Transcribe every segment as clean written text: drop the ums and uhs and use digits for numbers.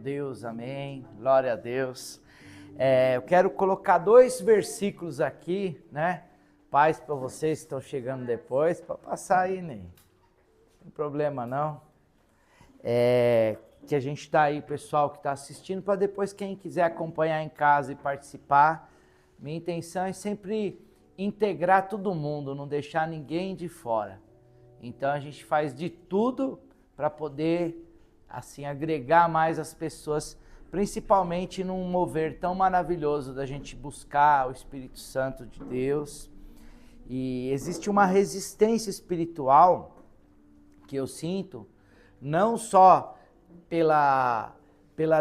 Deus, amém, glória a Deus. Eu quero colocar 2 versículos aqui, né? Paz para vocês que estão chegando depois, para passar aí, né? Não tem problema não. Que a gente está aí, pessoal que está assistindo, para depois quem quiser acompanhar em casa e participar. Minha intenção é sempre integrar todo mundo, não deixar ninguém de fora. Então a gente faz de tudo para poder assim agregar mais as pessoas, principalmente num mover tão maravilhoso da gente buscar o Espírito Santo de Deus. E existe uma resistência espiritual que eu sinto, não só pela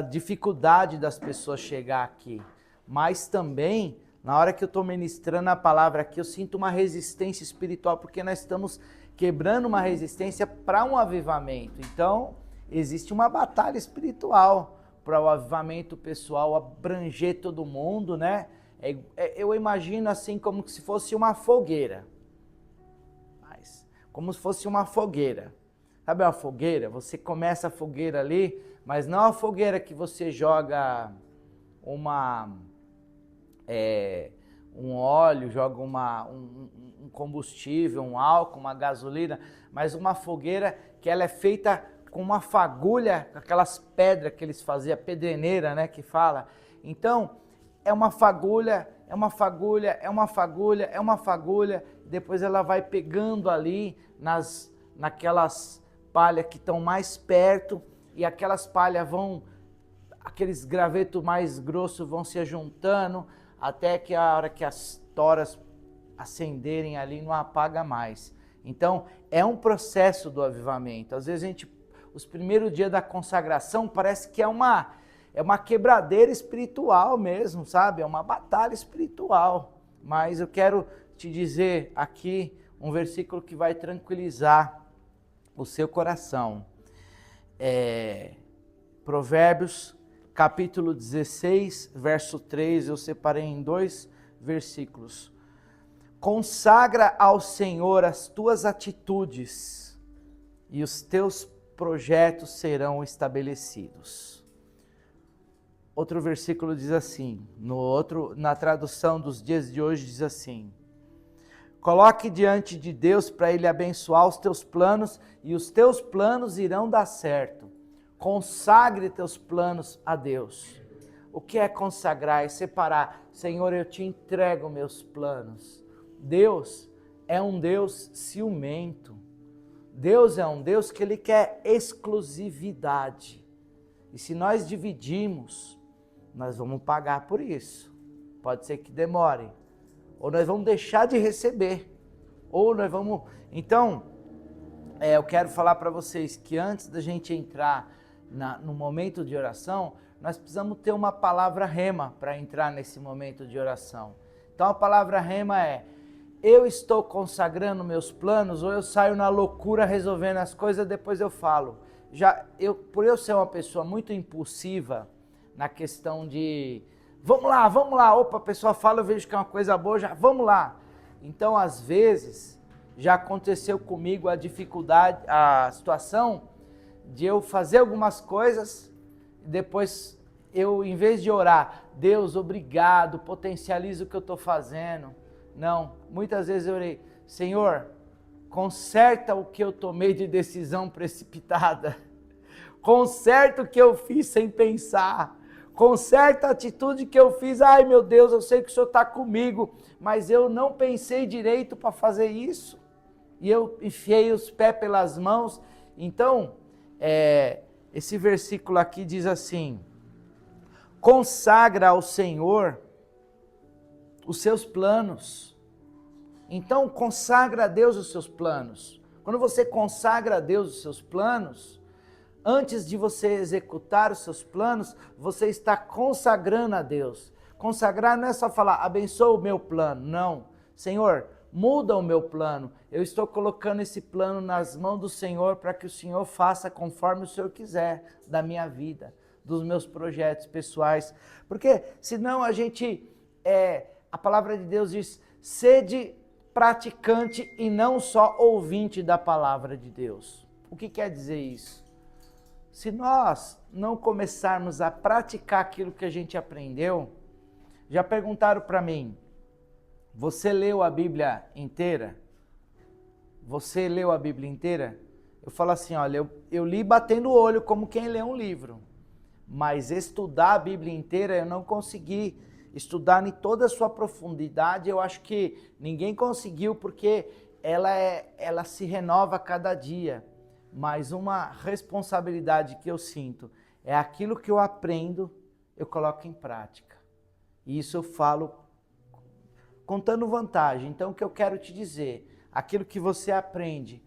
dificuldade das pessoas chegar aqui, mas também na hora que eu estou ministrando a palavra aqui, eu sinto uma resistência espiritual, porque nós estamos quebrando uma resistência para um avivamento. Então, existe uma batalha espiritual para o avivamento pessoal abranger todo mundo, né? Eu imagino assim como se fosse uma fogueira. Como se fosse uma fogueira. Sabe uma fogueira? Você começa a fogueira ali, mas não a fogueira que você joga um óleo, joga um combustível, um álcool, uma gasolina, mas uma fogueira que ela é feita com uma fagulha, com aquelas pedras que eles faziam, pedreneira, né, que fala. Então, é uma fagulha, é uma fagulha, é uma fagulha, é uma fagulha, depois ela vai pegando ali naquelas palhas que estão mais perto, e aquelas palhas aqueles gravetos mais grossos vão se juntando, até que a hora que as toras acenderem ali não apaga mais. Então, é um processo do avivamento. Às vezes os primeiros dias da consagração parece que é uma quebradeira espiritual mesmo, sabe? É uma batalha espiritual. Mas eu quero te dizer aqui um versículo que vai tranquilizar o seu coração. Provérbios, capítulo 16, verso 3, eu separei em 2 versículos. Consagra ao Senhor as tuas atitudes e os teus projetos serão estabelecidos. Outro versículo diz assim, na tradução dos dias de hoje diz assim: coloque diante de Deus para Ele abençoar os teus planos e os teus planos irão dar certo. Consagre teus planos a Deus. O que é consagrar? É separar. Senhor, eu te entrego meus planos. Deus é um Deus ciumento. Deus é um Deus que Ele quer exclusividade. E se nós dividimos, nós vamos pagar por isso. Pode ser que demore. Ou nós vamos deixar de receber. Ou nós vamos... Então, eu quero falar para vocês que antes da gente entrar no momento de oração, nós precisamos ter uma palavra rema para entrar nesse momento de oração. Então a palavra rema é: eu estou consagrando meus planos ou eu saio na loucura resolvendo as coisas, depois eu falo. Por eu ser uma pessoa muito impulsiva na questão de vamos lá, opa, a pessoa fala, eu vejo que é uma coisa boa, já vamos lá. Então às vezes já aconteceu comigo a situação de eu fazer algumas coisas, depois eu, em vez de orar, Deus, obrigado, potencializa o que eu estou fazendo. Não, muitas vezes eu orei, Senhor, conserta o que eu tomei de decisão precipitada, conserta o que eu fiz sem pensar, conserta a atitude que eu fiz, ai meu Deus, eu sei que o Senhor está comigo, mas eu não pensei direito para fazer isso, e eu enfiei os pés pelas mãos. Então, esse versículo aqui diz assim: consagra ao Senhor os seus planos. Então consagra a Deus os seus planos. Quando você consagra a Deus os seus planos, antes de você executar os seus planos, você está consagrando a Deus. Consagrar não é só falar, abençoa o meu plano. Não, Senhor, muda o meu plano. Eu estou colocando esse plano nas mãos do Senhor para que o Senhor faça conforme o Senhor quiser da minha vida, dos meus projetos pessoais. Porque senão a palavra de Deus diz, sede praticante e não só ouvinte da palavra de Deus. O que quer dizer isso? Se nós não começarmos a praticar aquilo que a gente aprendeu, já perguntaram para mim, você leu a Bíblia inteira? Você leu a Bíblia inteira? Eu falo assim, olha, eu li batendo o olho como quem lê um livro, mas estudar a Bíblia inteira eu não consegui estudar em toda a sua profundidade. Eu acho que ninguém conseguiu porque ela se renova a cada dia. Mas uma responsabilidade que eu sinto é aquilo que eu aprendo, eu coloco em prática. E isso eu falo contando vantagem. Então o que eu quero te dizer, aquilo que você aprende,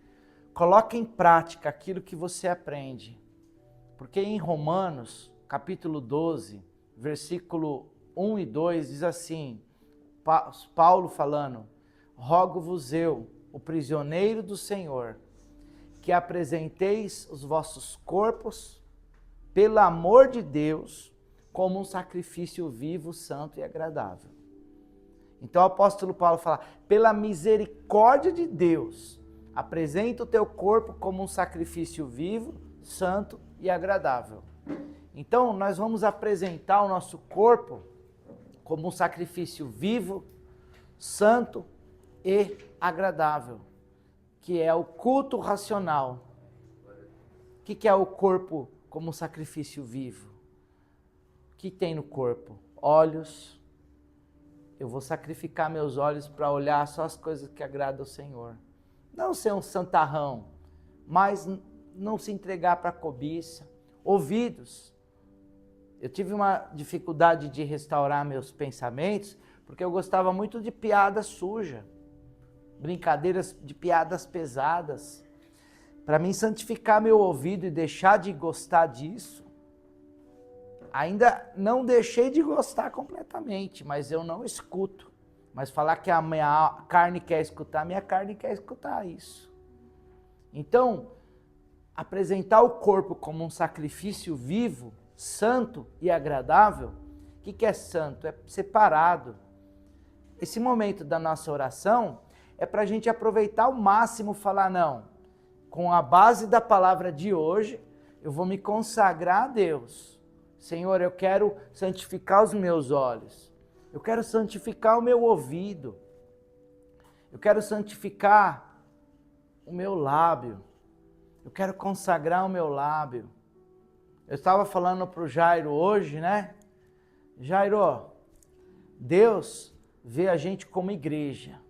coloque em prática aquilo que você aprende. Porque em Romanos, capítulo 12, versículo 1 e 2, diz assim, Paulo falando, rogo-vos eu, o prisioneiro do Senhor, que apresenteis os vossos corpos, pelo amor de Deus, como um sacrifício vivo, santo e agradável. Então o apóstolo Paulo fala, pela misericórdia de Deus, apresenta o teu corpo como um sacrifício vivo, santo e agradável. Então nós vamos apresentar o nosso corpo como um sacrifício vivo, santo e agradável, que é o culto racional. O que é o corpo como sacrifício vivo? O que tem no corpo? Olhos. Eu vou sacrificar meus olhos para olhar só as coisas que agradam ao Senhor. Não ser um santarrão, mas não se entregar para a cobiça. Ouvidos. Eu tive uma dificuldade de restaurar meus pensamentos, porque eu gostava muito de piada suja, brincadeiras de piadas pesadas. Para mim santificar meu ouvido e deixar de gostar disso, ainda não deixei de gostar completamente, mas eu não escuto. Mas falar que a minha carne quer escutar, minha carne quer escutar isso. Então, apresentar o corpo como um sacrifício vivo, santo e agradável. O que é santo? É separado. Esse momento da nossa oração é para a gente aproveitar ao máximo, falar não, com a base da palavra de hoje, eu vou me consagrar a Deus. Senhor, eu quero santificar os meus olhos, eu quero santificar o meu ouvido, eu quero santificar o meu lábio, eu quero consagrar o meu lábio. Eu estava falando para o Jairo hoje, né? Jairo, Deus vê a gente como igreja.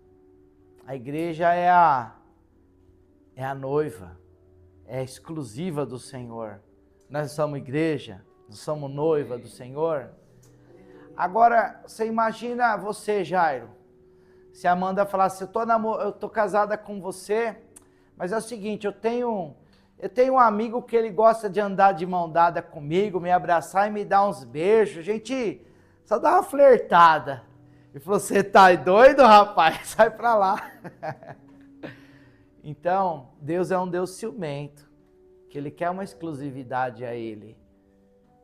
A igreja é a noiva, é exclusiva do Senhor. Nós somos igreja, nós somos noiva do Senhor. Agora, você imagina você, Jairo, se a Amanda falasse, eu tô casada com você, mas é o seguinte, eu tenho um amigo que ele gosta de andar de mão dada comigo, me abraçar e me dar uns beijos, a gente só dá uma flertada. Ele falou, você tá doido, rapaz? Sai pra lá. Então, Deus é um Deus ciumento, que Ele quer uma exclusividade a Ele.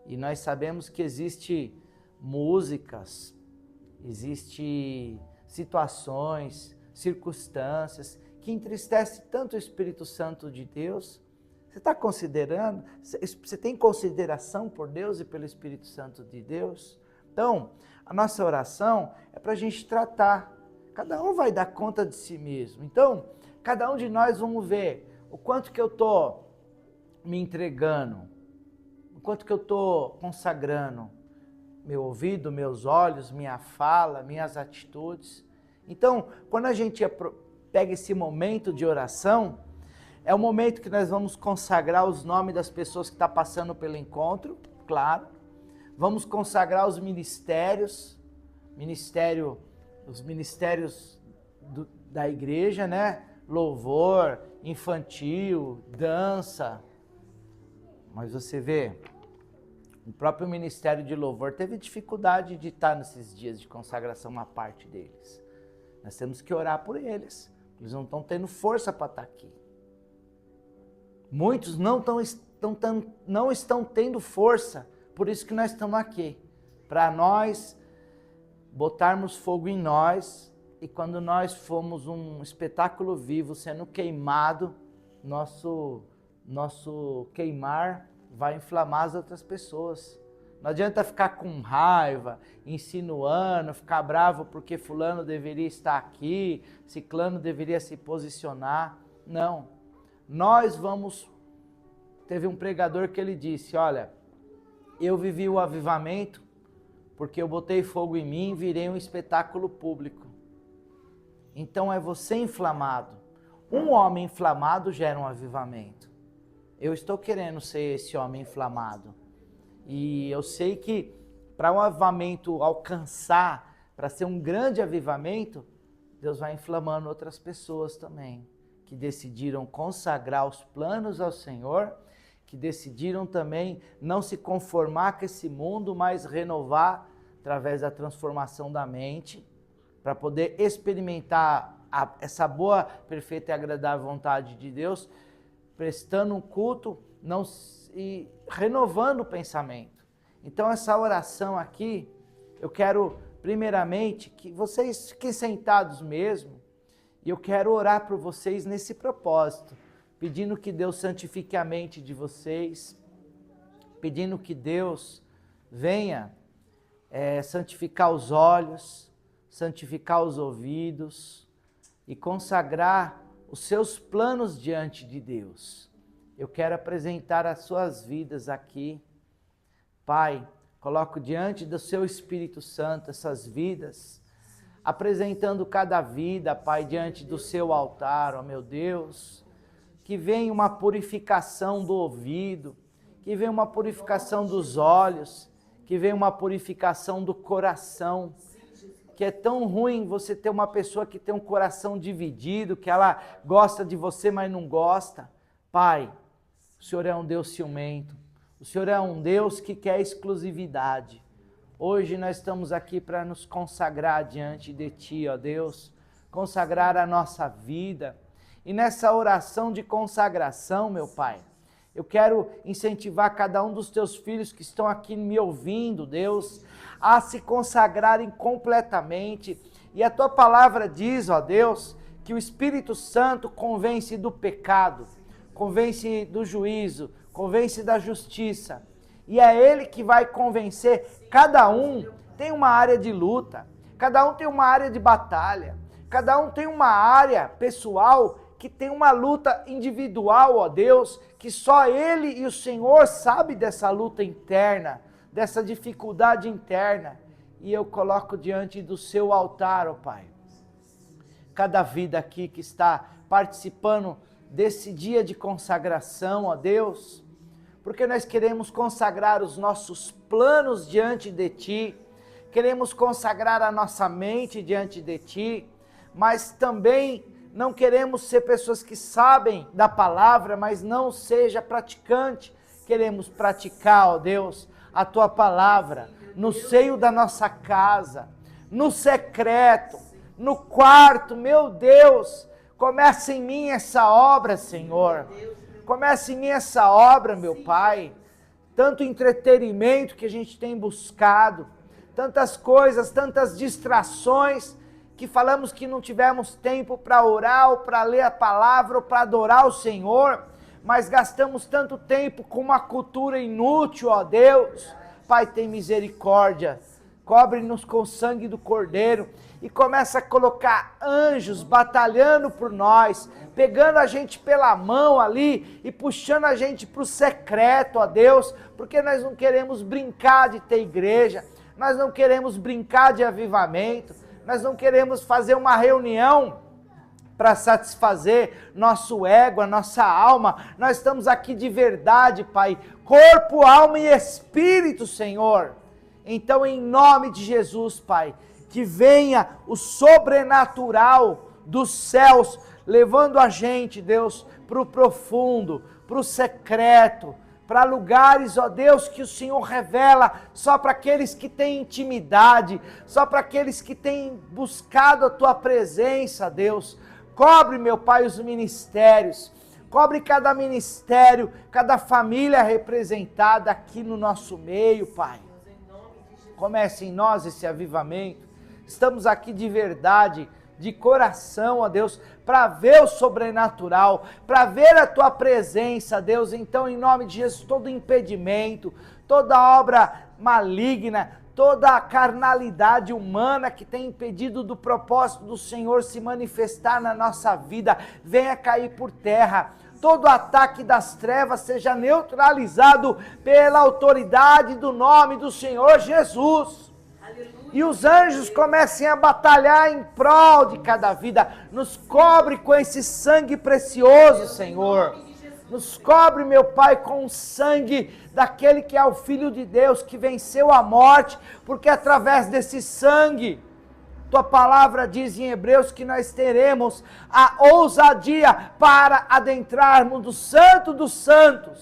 E nós sabemos que existe músicas, existe situações, circunstâncias que entristecem tanto o Espírito Santo de Deus. Você está considerando? Você tem consideração por Deus e pelo Espírito Santo de Deus? Então, a nossa oração é para a gente tratar. Cada um vai dar conta de si mesmo. Então, cada um de nós vamos ver o quanto que eu estou me entregando, o quanto que eu estou consagrando meu ouvido, meus olhos, minha fala, minhas atitudes. Então, quando a gente pega esse momento de oração, é o momento que nós vamos consagrar os nomes das pessoas que estão passando pelo encontro, claro. Vamos consagrar os ministérios, os ministérios da igreja, né? Louvor, infantil, dança. Mas você vê, o próprio Ministério de Louvor teve dificuldade de estar nesses dias de consagração, uma parte deles. Nós temos que orar por eles. Eles não estão tendo força para estar aqui. Muitos não estão tendo força, por isso que nós estamos aqui. Para nós botarmos fogo em nós e quando nós formos um espetáculo vivo sendo queimado, nosso queimar vai inflamar as outras pessoas. Não adianta ficar com raiva, insinuando, ficar bravo porque fulano deveria estar aqui, ciclano deveria se posicionar. Não. Nós vamos... Teve um pregador que ele disse, olha, eu vivi o avivamento porque eu botei fogo em mim e virei um espetáculo público. Então é você inflamado. Um homem inflamado gera um avivamento. Eu estou querendo ser esse homem inflamado. E eu sei que para um avivamento alcançar, para ser um grande avivamento, Deus vai inflamando outras pessoas também, que decidiram consagrar os planos ao Senhor, que decidiram também não se conformar com esse mundo, mas renovar através da transformação da mente, para poder experimentar essa boa, perfeita e agradável vontade de Deus, prestando um culto e renovando o pensamento. Então essa oração aqui, eu quero primeiramente que vocês fiquem sentados mesmo, e eu quero orar por vocês nesse propósito, pedindo que Deus santifique a mente de vocês, pedindo que Deus venha santificar os olhos, santificar os ouvidos e consagrar os seus planos diante de Deus. Eu quero apresentar as suas vidas aqui. Pai, coloco diante do seu Espírito Santo essas vidas, apresentando cada vida, Pai, diante do seu altar, ó meu Deus, que venha uma purificação do ouvido, que venha uma purificação dos olhos, que venha uma purificação do coração, que é tão ruim você ter uma pessoa que tem um coração dividido, que ela gosta de você, mas não gosta. Pai, o Senhor é um Deus ciumento, o Senhor é um Deus que quer exclusividade. Hoje nós estamos aqui para nos consagrar diante de Ti, ó Deus, consagrar a nossa vida. E nessa oração de consagração, meu Pai, eu quero incentivar cada um dos Teus filhos que estão aqui me ouvindo, Deus, a se consagrarem completamente. E a Tua palavra diz, ó Deus, que o Espírito Santo convence do pecado, convence do juízo, convence da justiça. E é Ele que vai convencer. Cada um tem uma área de luta, cada um tem uma área de batalha, cada um tem uma área pessoal que tem uma luta individual, ó Deus, que só Ele e o Senhor sabem dessa luta interna, dessa dificuldade interna. E eu coloco diante do seu altar, ó Pai, cada vida aqui que está participando desse dia de consagração, ó Deus, porque nós queremos consagrar os nossos planos diante de Ti, queremos consagrar a nossa mente diante de Ti, mas também não queremos ser pessoas que sabem da palavra, mas não seja praticante. Queremos praticar, ó Deus, a Tua palavra no seio da nossa casa, no secreto, no quarto. Meu Deus, começa em mim essa obra, Senhor. Começa em mim essa obra, meu Pai. Tanto entretenimento que a gente tem buscado, tantas coisas, tantas distrações, que falamos que não tivemos tempo para orar, ou para ler a palavra, ou para adorar o Senhor, mas gastamos tanto tempo com uma cultura inútil, ó Deus. Pai, tem misericórdia, cobre-nos com o sangue do Cordeiro, e começa a colocar anjos batalhando por nós, pegando a gente pela mão ali, e puxando a gente para o secreto, ó Deus, porque nós não queremos brincar de ter igreja, nós não queremos brincar de avivamento, nós não queremos fazer uma reunião para satisfazer nosso ego, a nossa alma. Nós estamos aqui de verdade, Pai, corpo, alma e espírito, Senhor. Então, em nome de Jesus, Pai, que venha o sobrenatural dos céus, levando a gente, Deus, para o profundo, para o secreto, para lugares, ó Deus, que o Senhor revela só para aqueles que têm intimidade, só para aqueles que têm buscado a Tua presença, Deus. Cobre, meu Pai, os ministérios, cobre cada ministério, cada família representada aqui no nosso meio, Pai. Comece em nós esse avivamento. Estamos aqui de verdade, de coração, ó Deus, para ver o sobrenatural, para ver a tua presença, Deus. Então, em nome de Jesus, todo impedimento, toda obra maligna, toda a carnalidade humana que tem impedido do propósito do Senhor se manifestar na nossa vida, venha cair por terra. Todo ataque das trevas seja neutralizado pela autoridade do nome do Senhor Jesus. Aleluia. E os anjos comecem a batalhar em prol de cada vida. Nos cobre com esse sangue precioso, Senhor. Nos cobre, meu Pai, com o sangue daquele que é o Filho de Deus, que venceu a morte, porque através desse sangue, tua palavra diz em Hebreus que nós teremos a ousadia para adentrarmos do Santo dos Santos.